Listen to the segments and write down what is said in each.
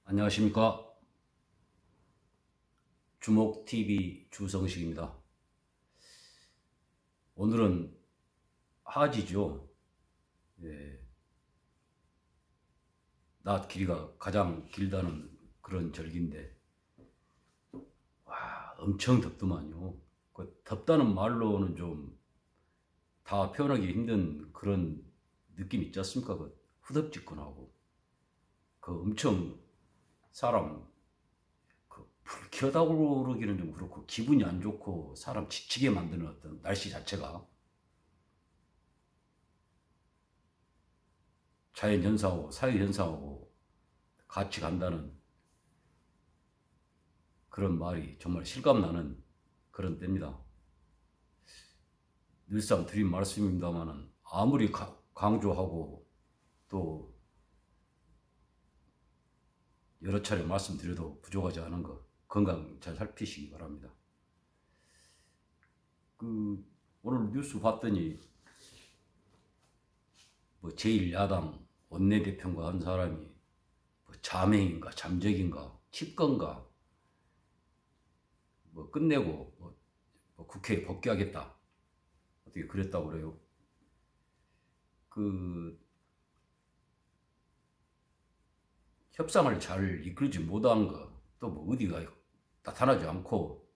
안녕하십니까. 주목TV 주성식입니다. 오늘은 하지죠. 예, 낮 길이가 가장 길다는 그런 절기인데, 와, 엄청 덥더만요. 그 덥다는 말로는 좀 다 표현하기 힘든 그런 느낌 있지 않습니까? 그 후덥지근하고, 그 엄청 사람 불쾌하다고 좀 그렇고 기분이 안 좋고 사람 지치게 만드는 어떤 날씨 자체가 자연현상하고 사회현상하고 같이 간다는 그런 말이 정말 실감나는 그런 때입니다. 늘상 드린 말씀입니다만은 아무리 강조하고 또 여러 차례 말씀드려도 부족하지 않은 거 건강 잘 살피시기 바랍니다. 오늘 뉴스 봤더니 뭐 제1야당 원내대표인가 한 사람이 뭐 잠행인가 잠적인가 칩건가 뭐 끝내고 뭐 국회에 복귀하겠다 어떻게 그랬다고 그래요. 협상을 잘 이끌지 못한 거 또 뭐 어디가 나타나지 않고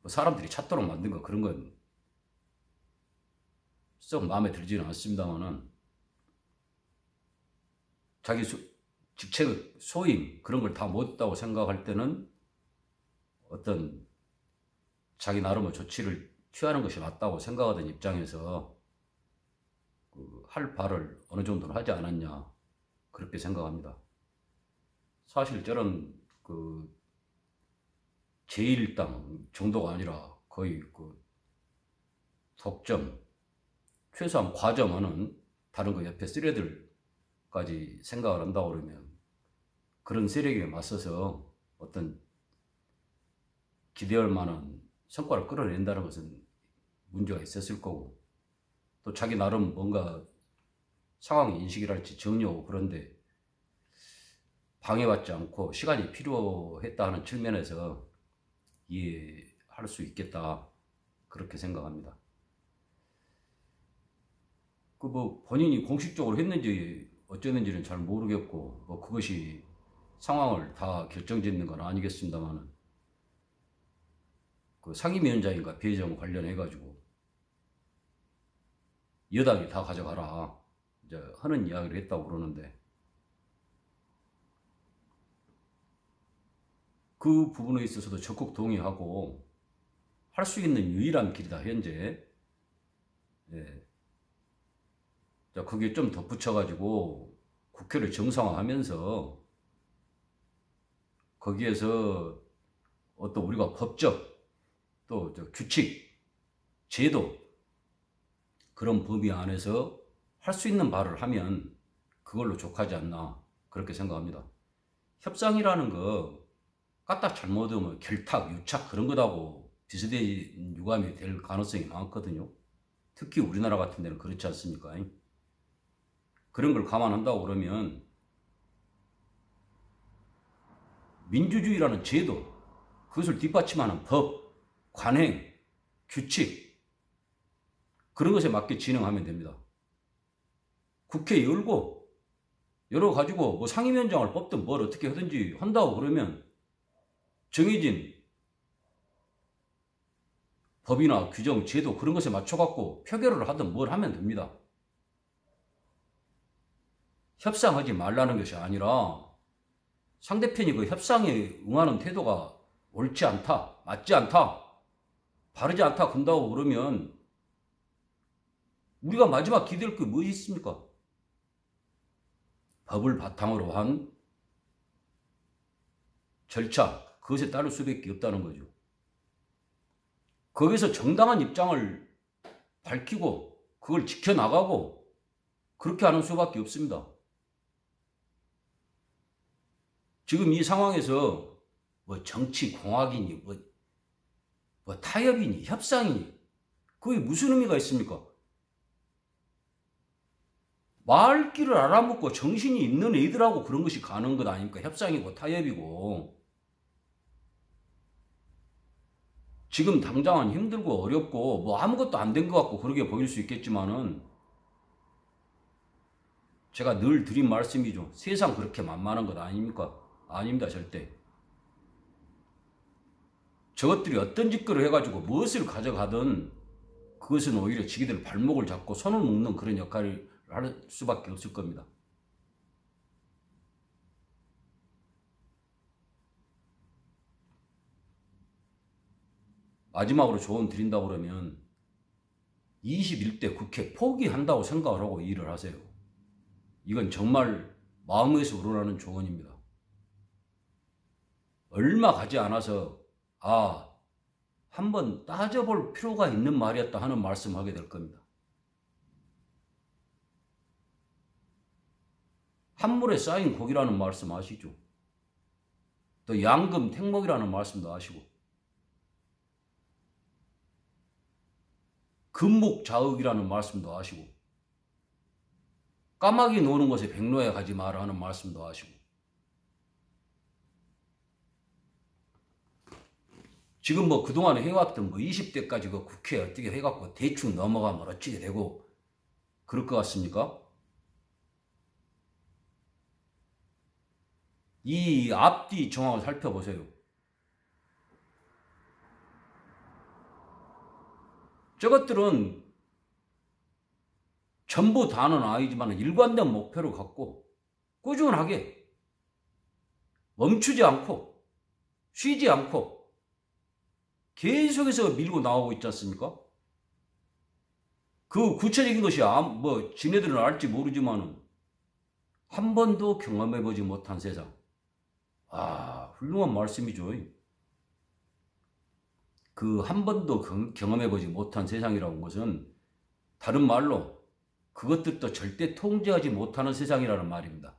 뭐 사람들이 찾도록 만든 거 그런 건 썩 마음에 들지는 않습니다만은 자기 직책 소임 그런 걸 다 못했다고 생각할 때는 어떤 자기 나름의 조치를 취하는 것이 맞다고 생각하던 입장에서 할 바를 어느 정도는 하지 않았냐 그렇게 생각합니다. 사실 저는 제1당 정도가 아니라 거의 독점 최소한 과점은 다른 거 옆에 쓰레들까지 생각을 한다고 그러면 그런 세력에 맞서서 어떤 기대할 만한 성과를 끌어낸다는 것은 문제가 있었을 거고 또 자기 나름 뭔가 상황 인식이랄지 정리하고 그런데 방해받지 않고 시간이 필요했다 하는 측면에서 이해할 수 있겠다 그렇게 생각합니다. 뭐 본인이 공식적으로 했는지 어쩌는지는 잘 모르겠고 뭐 그것이 상황을 다 결정짓는 건 아니겠습니다만은 상임위원장인가 배정 관련해 가지고 여당이 다 가져가라 이제 하는 이야기를 했다고 그러는데 그 부분에 있어서도 적극 동의하고 할 수 있는 유일한 길이다 현재. 예. 자, 그게 좀 덧붙여가지고 국회를 정상화하면서 거기에서 어떤 우리가 법적 또 규칙, 제도 그런 범위 안에서 할 수 있는 바를 하면 그걸로 족하지 않나 그렇게 생각합니다. 협상이라는 거 까딱 잘못하면 결탁, 유착 그런 거다고 비슷한 유감이 될 가능성이 많거든요. 특히 우리나라 같은 데는 그렇지 않습니까? 그런 걸 감안한다고 그러면 민주주의라는 제도, 그것을 뒷받침하는 법, 관행, 규칙 그런 것에 맞게 진행하면 됩니다. 국회 열어가지고 뭐 상임위원장을 뽑든 뭘 어떻게 하든지 한다고 그러면 정해진 법이나 규정, 제도 그런 것에 맞춰갖고 표결을 하든 뭘 하면 됩니다. 협상하지 말라는 것이 아니라 상대편이 그 협상에 응하는 태도가 옳지 않다, 맞지 않다, 바르지 않다 군다고 그러면 우리가 마지막 기댈 게 무엇이 있습니까? 법을 바탕으로 한 절차, 그것에 따를 수밖에 없다는 거죠. 거기서 정당한 입장을 밝히고 그걸 지켜나가고 그렇게 하는 수밖에 없습니다. 지금 이 상황에서 뭐 정치 공학이니 뭐 타협이니 협상이니 그게 무슨 의미가 있습니까? 말귀를 알아먹고 정신이 있는 애들하고 그런 것이 가는 것 아닙니까? 협상이고 타협이고. 지금 당장은 힘들고 어렵고 뭐 아무것도 안 된 것 같고 그러게 보일 수 있겠지만은 제가 늘 드린 말씀이죠. 세상 그렇게 만만한 것 아닙니까? 아닙니다, 절대. 저것들이 어떤 짓거리를 해가지고 무엇을 가져가든 그것은 오히려 지기들 발목을 잡고 손을 묶는 그런 역할을 할 수밖에 없을 겁니다. 마지막으로 조언 드린다고 그러면 21대 국회 포기한다고 생각을 하고 일을 하세요. 이건 정말 마음에서 우러나는 조언입니다. 얼마 가지 않아서 한번 따져볼 필요가 있는 말이었다 하는 말씀하게 될 겁니다. 한물에 쌓인 고기라는 말씀 아시죠? 또 양금 택목이라는 말씀도 아시고 금목자흑이라는 말씀도 아시고 까마귀 노는 곳에 백로에 가지 마라 하는 말씀도 아시고 지금 뭐 그동안에 해왔던 뭐 20대까지 그 국회 어떻게 해갖고 대충 넘어가면 어찌게 되고 그럴 것 같습니까? 이 앞뒤 정황을 살펴보세요. 저것들은 전부 다는 아니지만 일관된 목표를 갖고 꾸준하게 멈추지 않고 쉬지 않고 계속해서 밀고 나오고 있지 않습니까? 그 구체적인 것이 뭐 지네들은 알지 모르지만 한 번도 경험해보지 못한 세상. 훌륭한 말씀이죠. 그 한 번도 경험해보지 못한 세상이라는 것은 다른 말로 그것들도 절대 통제하지 못하는 세상이라는 말입니다.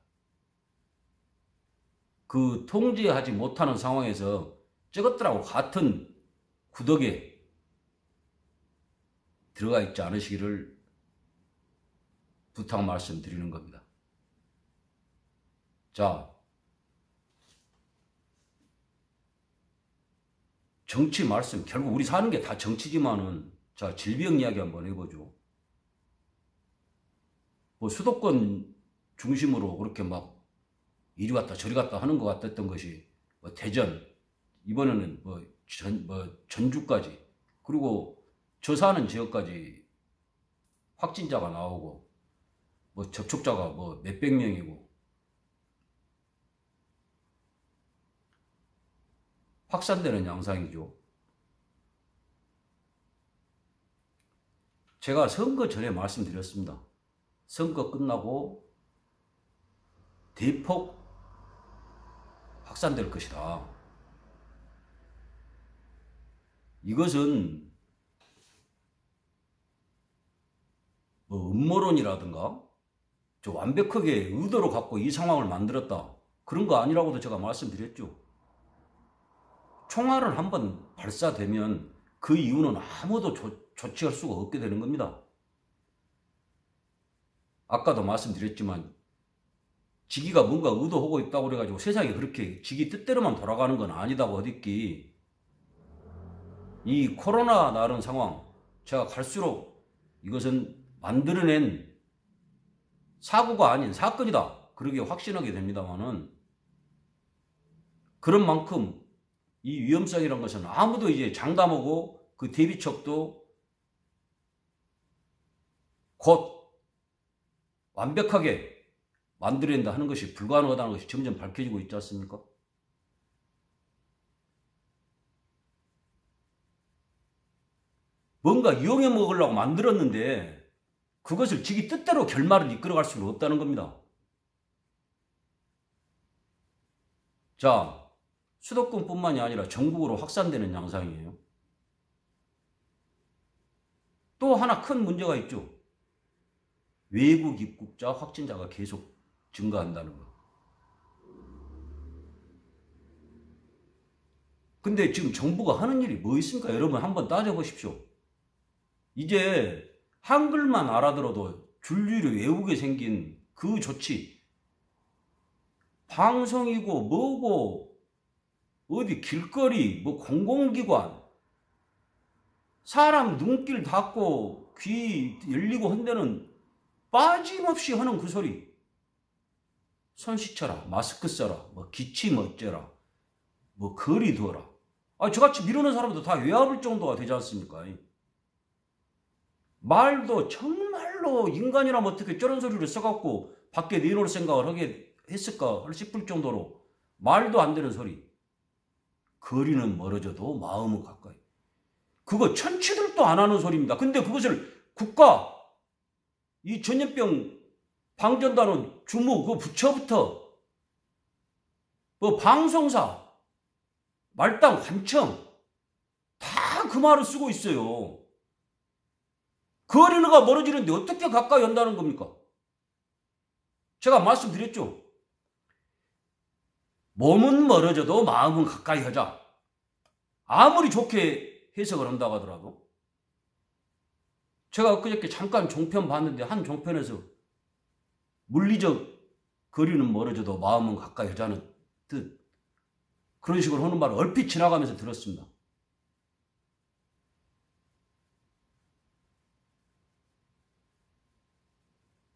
그 통제하지 못하는 상황에서 저것들하고 같은 구덕에 들어가 있지 않으시기를 부탁 말씀드리는 겁니다. 자, 정치 말씀, 결국 우리 사는 게 다 정치지만은 자, 질병 이야기 한번 해보죠. 뭐 수도권 중심으로 그렇게 막 이리 갔다 저리 갔다 하는 것 같았던 것이 뭐 대전, 이번에는 전주까지, 그리고 저 사는 지역까지 확진자가 나오고 뭐 접촉자가 뭐 몇백 명이고 확산되는 양상이죠. 제가 선거 전에 말씀드렸습니다. 선거 끝나고 대폭 확산될 것이다. 이것은 뭐 음모론이라든가 좀 완벽하게 의도로 갖고 이 상황을 만들었다, 그런 거 아니라고도 제가 말씀드렸죠. 총알을 한번 발사되면 그 이후는 아무도 조치할 수가 없게 되는 겁니다. 아까도 말씀드렸지만 지기가 뭔가 의도하고 있다고 그래가지고 세상이 그렇게 지기 뜻대로만 돌아가는 건 아니다고 어딨기. 이 코로나 나른 상황, 제가 갈수록 이것은 만들어낸 사고가 아닌 사건이다, 그러게 확신하게 됩니다만은, 그런 만큼 이 위험성이란 것은 아무도 이제 장담하고 그 대비책도 곧 완벽하게 만들어낸다 하는 것이 불가능하다는 것이 점점 밝혀지고 있지 않습니까? 뭔가 이용해 먹으려고 만들었는데 그것을 지기 뜻대로 결말을 이끌어갈 수는 없다는 겁니다. 자, 수도권뿐만이 아니라 전국으로 확산되는 양상이에요. 또 하나 큰 문제가 있죠. 외국 입국자 확진자가 계속 증가한다는 거. 근데 지금 정부가 하는 일이 뭐 있습니까? 여러분 한번 따져보십시오. 이제 한글만 알아들어도 줄줄이 외우게 생긴 그 조치. 방송이고 뭐고 어디 길거리 뭐 공공기관 사람 눈길 닫고 귀 열리고 한 데는 빠짐없이 하는 그 소리. 손 씻어라, 마스크 써라, 뭐 기침 어쩌라, 뭐 거리 두어라. 저같이 미루는 사람도 다 외압을 정도가 되지 않습니까? 말도 정말로 인간이라면 어떻게 저런 소리를 써갖고 밖에 내놓을 생각을 하게 했을까 싶을 정도로 말도 안 되는 소리. 거리는 멀어져도 마음은 가까이. 그거 천치들도 안 하는 소리입니다. 근데 그것을 국가, 이 전염병 방전단은 주무, 그 부처부터, 뭐 방송사, 말단, 관청, 다 그 말을 쓰고 있어요. 거리가 멀어지는데 어떻게 가까이 한다는 겁니까? 제가 말씀드렸죠. 몸은 멀어져도 마음은 가까이 하자. 아무리 좋게 해석을 한다고 하더라도. 제가 그저께 잠깐 종편 봤는데 한 종편에서 물리적 거리는 멀어져도 마음은 가까이 하자는 뜻. 그런 식으로 하는 말을 얼핏 지나가면서 들었습니다.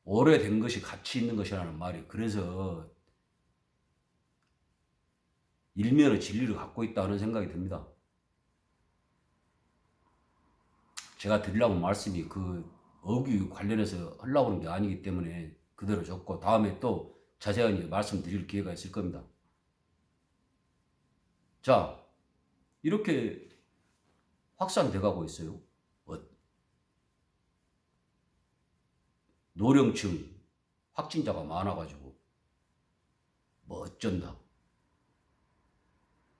오래된 것이 가치 있는 것이라는 말이 그래서 일면의 진리를 갖고 있다는 생각이 듭니다. 제가 드리려고 한 말씀이 그 어귀 관련해서 하려고 하는 게 아니기 때문에 그대로 적고 다음에 또 자세하게 말씀드릴 기회가 있을 겁니다. 자, 이렇게 확산돼 가고 있어요. 노령층 확진자가 많아가지고 뭐 어쩐다,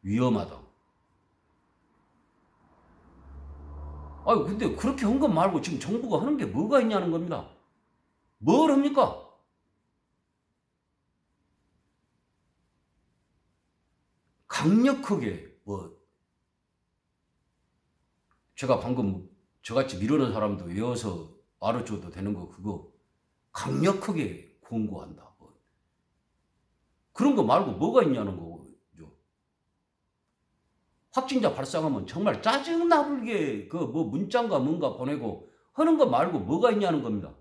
위험하다. 근데 그렇게 한 것 말고 지금 정부가 하는 게 뭐가 있냐는 겁니다. 뭘 합니까? 강력하게 제가 방금 저같이 미루는 사람도 외워서 말해줘도 되는 거 그거 강력하게 권고한다. 그런 거 말고 뭐가 있냐는 거죠. 확진자 발생하면 정말 짜증나불게 문자인가 뭔가 보내고 하는 거 말고 뭐가 있냐는 겁니다.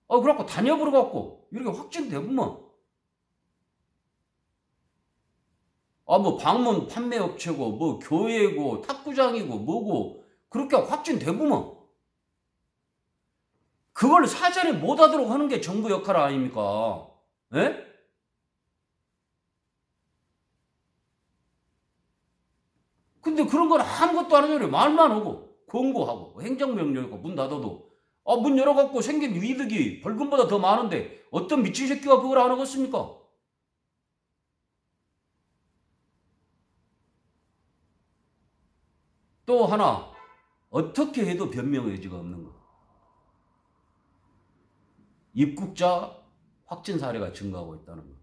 그래갖고 다녀버려 갖고 이렇게 확진되면 뭐 방문 판매 업체고 뭐 교회고 탁구장이고 뭐고 그렇게 확진되면 그걸 사전에 못 하도록 하는 게 정부 역할 아닙니까? 예? 근데 그런 건 아무것도 안 하죠. 말만 하고 권고하고 행정명령 있고 문 닫아도 문 열어갖고 생긴 이득이 벌금보다 더 많은데 어떤 미친 새끼가 그걸 안 하겠습니까? 또 하나 어떻게 해도 변명의 여지가 없는 거. 입국자 확진 사례가 증가하고 있다는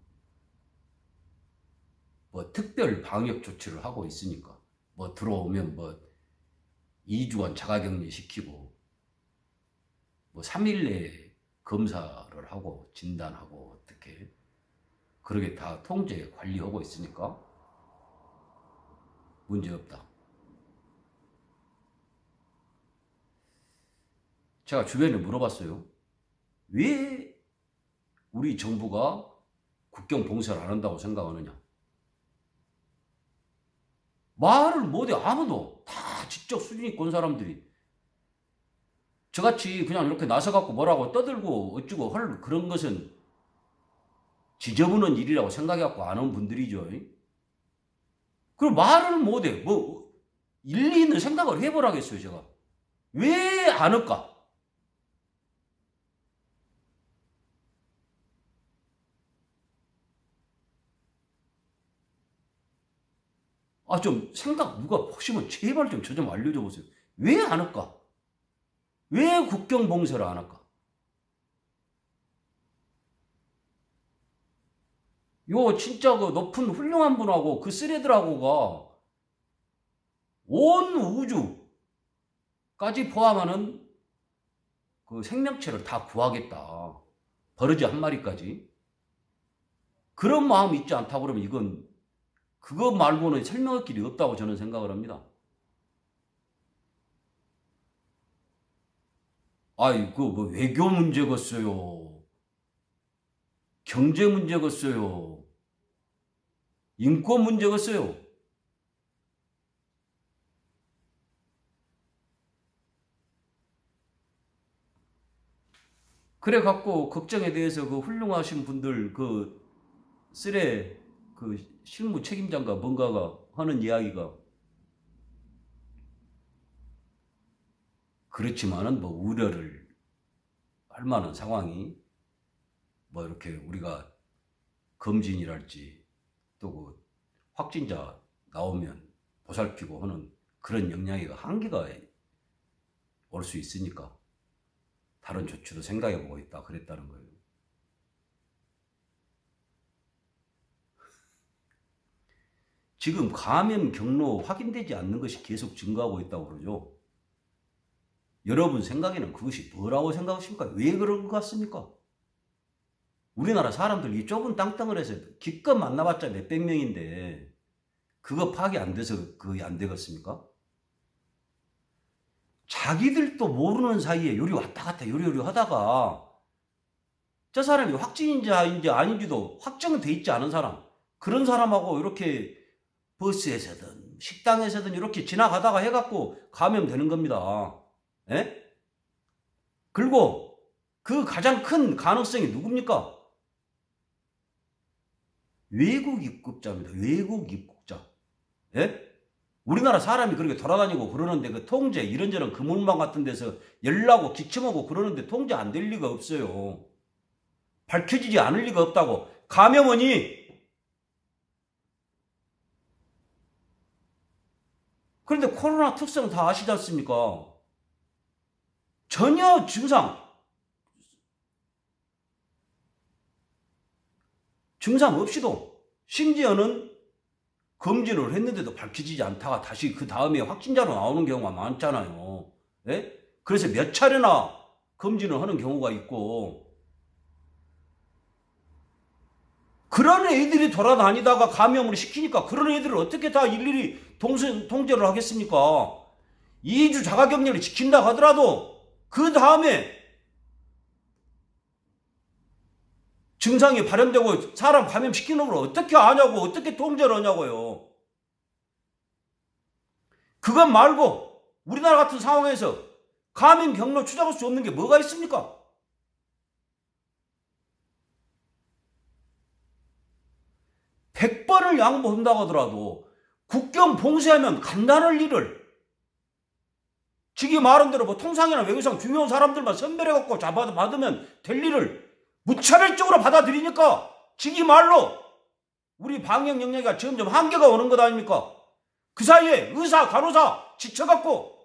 거. 특별 방역 조치를 하고 있으니까 들어오면 2주간 자가격리 시키고 3일 내에 검사를 하고 진단하고 어떻게 그렇게 다 통제 관리하고 있으니까 문제없다. 제가 주변에 물어봤어요. 왜 우리 정부가 국경 봉쇄를 안 한다고 생각하느냐. 말을 못해. 아무도. 다 지적 수준 있고 온 사람들이. 저같이 그냥 이렇게 나서갖고 뭐라고 떠들고 어쩌고 할 그런 것은 지저분한 일이라고 생각해갖고 안 한 분들이죠. 그리고 말을 못해. 일리 있는 생각을 해보라겠어요, 제가. 왜 안 할까? 좀 누가 혹시면 제발 좀 저 좀 알려줘 보세요. 왜 안 할까? 왜 국경 봉쇄를 안 할까? 진짜 그 높은 훌륭한 분하고 그 쓰레들하고가 온 우주까지 포함하는 그 생명체를 다 구하겠다. 버러지 한 마리까지. 그런 마음이 있지 않다고 그러면 이건 그거 말고는 설명할 길이 없다고 저는 생각을 합니다. 아이, 그 뭐 외교 문제겠어요. 경제 문제겠어요. 인권 문제겠어요. 그래 갖고 걱정에 대해서 그 훌륭하신 분들 그 쓰레 그 실무 책임자인가 뭔가가 하는 이야기가 그렇지만은 뭐 우려를 할 만한 상황이 뭐 이렇게 우리가 검진이랄지 또 그 확진자 나오면 보살피고 하는 그런 역량이가 한계가 올 수 있으니까 다른 조치도 생각해 보고 있다 그랬다는 거예요. 지금 감염 경로 확인되지 않는 것이 계속 증가하고 있다고 그러죠. 여러분 생각에는 그것이 뭐라고 생각하십니까? 왜 그런 것 같습니까? 우리나라 사람들 이 좁은 땅덩어리 에서 기껏 만나봤자 몇백 명인데 그거 파악이 안 돼서 그게 안 되겠습니까? 자기들도 모르는 사이에 요리 왔다 갔다 요리 하다가 저 사람이 확진인지 아닌지도 확정돼 있지 않은 사람, 그런 사람하고 이렇게 버스에서든 식당에서든 이렇게 지나가다가 해갖고 감염되는 겁니다. 예? 그리고 그 가장 큰 가능성이 누굽니까? 외국 입국자입니다. 외국 입국자. 예? 우리나라 사람이 그렇게 돌아다니고 그러는데 그 통제 이런저런 그물망 같은 데서 열나고 기침하고 그러는데 통제 안 될 리가 없어요. 밝혀지지 않을 리가 없다고. 감염원이. 그런데 코로나 특성 다 아시지 않습니까? 전혀 증상 없이도 심지어는 검진을 했는데도 밝혀지지 않다가 다시 그 다음에 확진자로 나오는 경우가 많잖아요. 예? 그래서 몇 차례나 검진을 하는 경우가 있고, 그런 애들이 돌아다니다가 감염을 시키니까 그런 애들을 어떻게 다 일일이 통제를 하겠습니까? 2주 자가격리를 지킨다 하더라도 그 다음에 증상이 발현되고 사람 감염시키는 걸 어떻게 아냐고, 어떻게 통제를 하냐고요. 그것 말고 우리나라 같은 상황에서 감염 경로 추적할 수 없는 게 뭐가 있습니까? (100번을) 양보한다고 하더라도 국경 봉쇄하면 간단할 일을, 지기 말한 대로 뭐 통상이나 외교상 중요한 사람들만 선별해갖고 받으면 될 일을 무차별적으로 받아들이니까 지기 말로 우리 방역 역량이 점점 한계가 오는 것 아닙니까? 그 사이에 의사, 간호사 지쳐갖고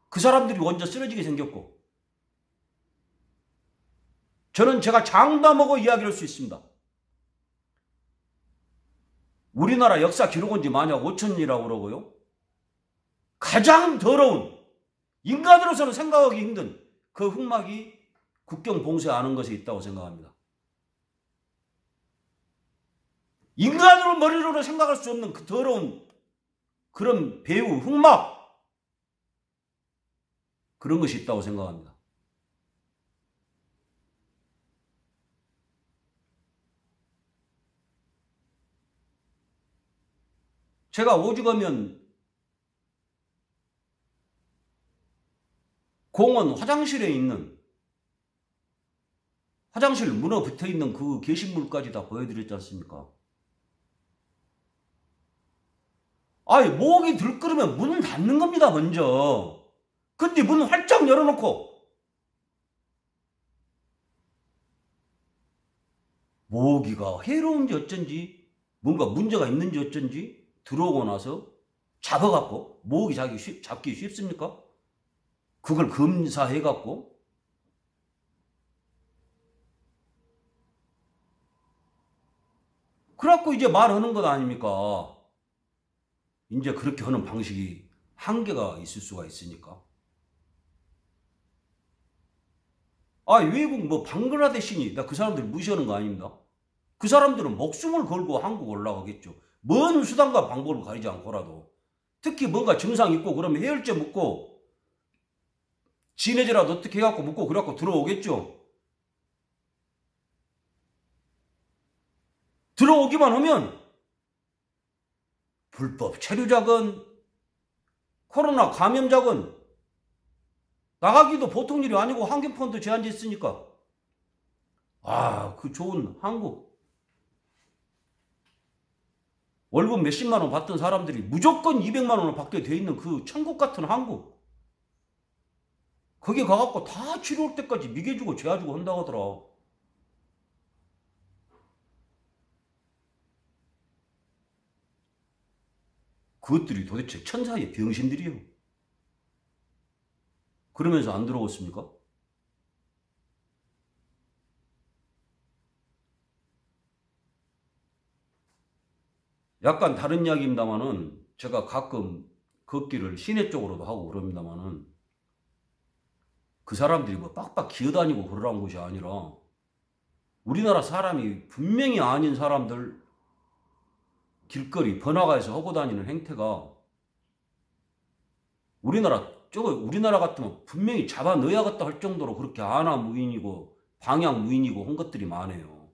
그 사람들이 먼저 쓰러지게 생겼고, 저는 제가 장담하고 이야기할 수 있습니다. 우리나라 역사 기록은 지 만약 5천이라고 그러고요. 가장 더러운, 인간으로서는 생각하기 힘든 그 흑막이 국경 봉쇄하는 것에 있다고 생각합니다. 인간으로 머리로는 생각할 수 없는 그 더러운 그런 배후 흑막, 그런 것이 있다고 생각합니다. 제가 오죽하면 공원 화장실에 있는, 화장실 문어 붙어있는 그 게시물까지 다 보여드렸지 않습니까? 아니, 목이 들끓으면 문을 닫는 겁니다, 먼저. 근데 문 활짝 열어놓고 모기가 해로운지 어쩐지, 뭔가 문제가 있는지 어쩐지 들어오고 나서 잡아갖고, 모기 잡기 쉽습니까? 그걸 검사해갖고 그래갖고 이제 말하는 것 아닙니까? 이제 그렇게 하는 방식이 한계가 있을 수가 있으니까. 아, 외국 뭐 방글라데시니 나 그 사람들 무시하는 거 아닙니다. 그 사람들은 목숨을 걸고 한국 올라가겠죠. 뭔 수단과 방법을 가리지 않고라도. 특히 뭔가 증상 있고 그러면 해열제 먹고 진해제라도 어떻게 해갖고 먹고 그래갖고 들어오겠죠. 들어오기만 하면 불법 체류자건 코로나 감염자건 나가기도 보통 일이 아니고 항공편도 제한제 있으니까. 아, 그 좋은 한국. 월급 몇십만 원 받던 사람들이 무조건 200만 원을 받게 돼 있는 그 천국 같은 한국. 거기 가갖고 다 치료할 때까지 미개주고 죄아주고 한다고 하더라. 그것들이 도대체 천사의 병신들이요. 그러면서 안 들어왔습니까? 약간 다른 이야기입니다만은 제가 가끔 걷기를 시내 쪽으로도 하고 그럽니다만은 그 사람들이 뭐 빡빡 기어다니고 그러라는 것이 아니라 우리나라 사람이 분명히 아닌 사람들 길거리 번화가에서 하고 다니는 행태가 우리나라 같으면 분명히 잡아 넣어야겠다 할 정도로 그렇게 안하무인이고 방향무인이고 한 것들이 많아요.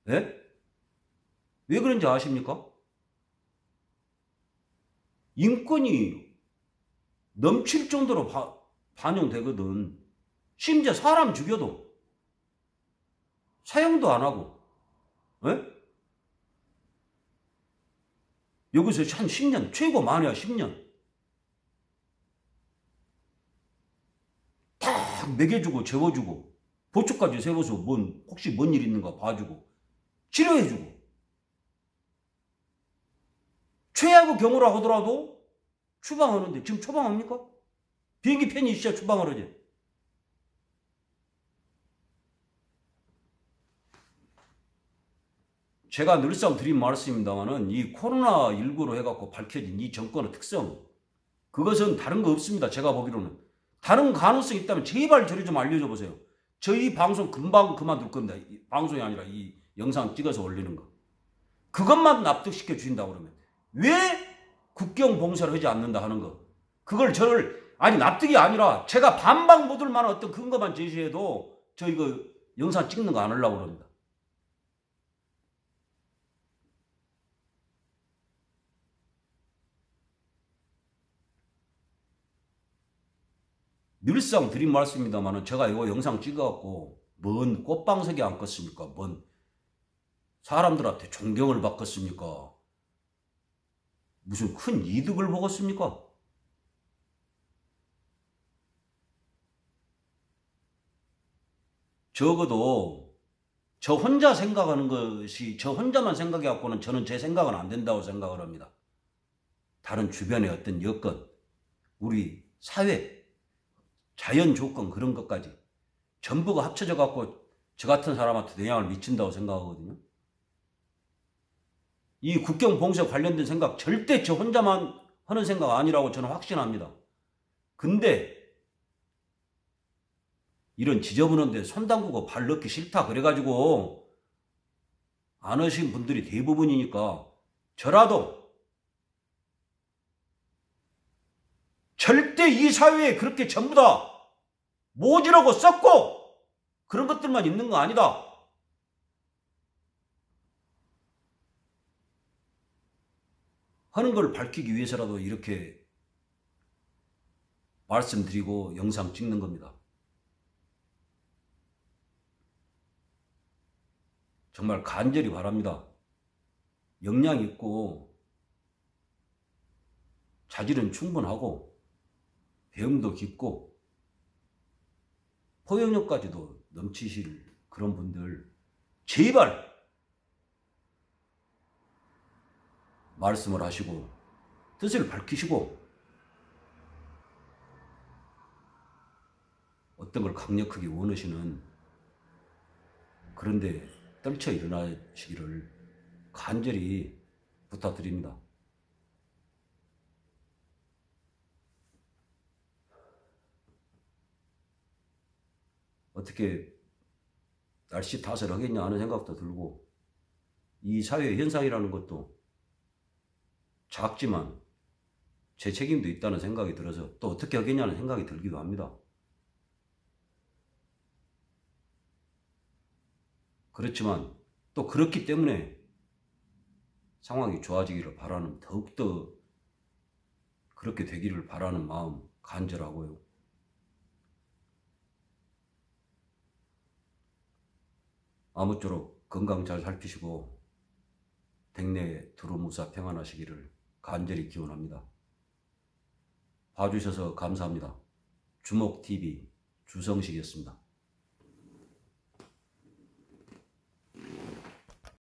예? 왜 그런지 아십니까? 인권이 넘칠 정도로 반영되거든. 심지어 사람 죽여도 사형도 안 하고. 예? 여기서 한 10년, 최고 많아야 10년. 딱 먹여주고 재워주고 보초까지 세워서 혹시 뭔 일 있는가 봐주고 치료해주고. 최악의 경우라 하더라도 추방하는데 지금 추방합니까? 비행기 편이 있어야 추방을 하지. 제가 늘상 드린 말씀입니다만은 이 코로나19로 해갖고 밝혀진 이 정권의 특성, 그것은 다른 거 없습니다. 제가 보기로는. 다른 가능성이 있다면 제발 저리 좀 알려줘 보세요. 저희 방송 금방 그만둘 겁니다. 방송이 아니라 이 영상 찍어서 올리는 거. 그것만 납득시켜 주신다 그러면 왜 국경 봉쇄를 하지 않는다 하는 거. 그걸 아니 납득이 아니라 제가 반박 못 할 만한 어떤 근거만 제시해도 저 이거 영상 찍는 거 안 하려고 그럽니다. 늘상 드린 말씀입니다만 제가 이거 영상 찍어갖고 뭔 꽃방석에 앉겠습니까? 뭔 사람들한테 존경을 받겠습니까? 무슨 큰 이득을 보겠습니까? 적어도 저 혼자 생각하는 것이 저 혼자만 생각해갖고는 저는 제 생각은 안 된다고 생각을 합니다. 다른 주변의 어떤 여건, 우리 사회, 자연 조건 그런 것까지 전부가 합쳐져 갖고 저 같은 사람한테 영향을 미친다고 생각하거든요. 이 국경 봉쇄 관련된 생각 절대 저 혼자만 하는 생각 아니라고 저는 확신합니다. 근데 이런 지저분한데 손 담그고 발 넣기 싫다 그래가지고 안 하신 분들이 대부분이니까 저라도 절대 이 사회에 그렇게 전부 다 모지라고 썩고 그런 것들만 있는 거 아니다. 하는 걸 밝히기 위해서라도 이렇게 말씀드리고 영상 찍는 겁니다. 정말 간절히 바랍니다. 역량 있고 자질은 충분하고 배움도 깊고 포용력까지도 넘치실 그런 분들 제발 말씀을 하시고 뜻을 밝히시고 어떤 걸 강력하게 원하시는 그런데 떨쳐 일어나시기를 간절히 부탁드립니다. 어떻게 날씨 탓을 하겠냐 하는 생각도 들고, 이 사회 현상이라는 것도 작지만 제 책임도 있다는 생각이 들어서 또 어떻게 하겠냐는 생각이 들기도 합니다. 그렇지만 또 그렇기 때문에 상황이 좋아지기를 바라는, 더욱더 그렇게 되기를 바라는 마음 간절하고요. 아무쪼록 건강 잘 살피시고 댁내 두루무사 평안하시기를 간절히 기원합니다. 봐주셔서 감사합니다. 주목TV 주성식이었습니다.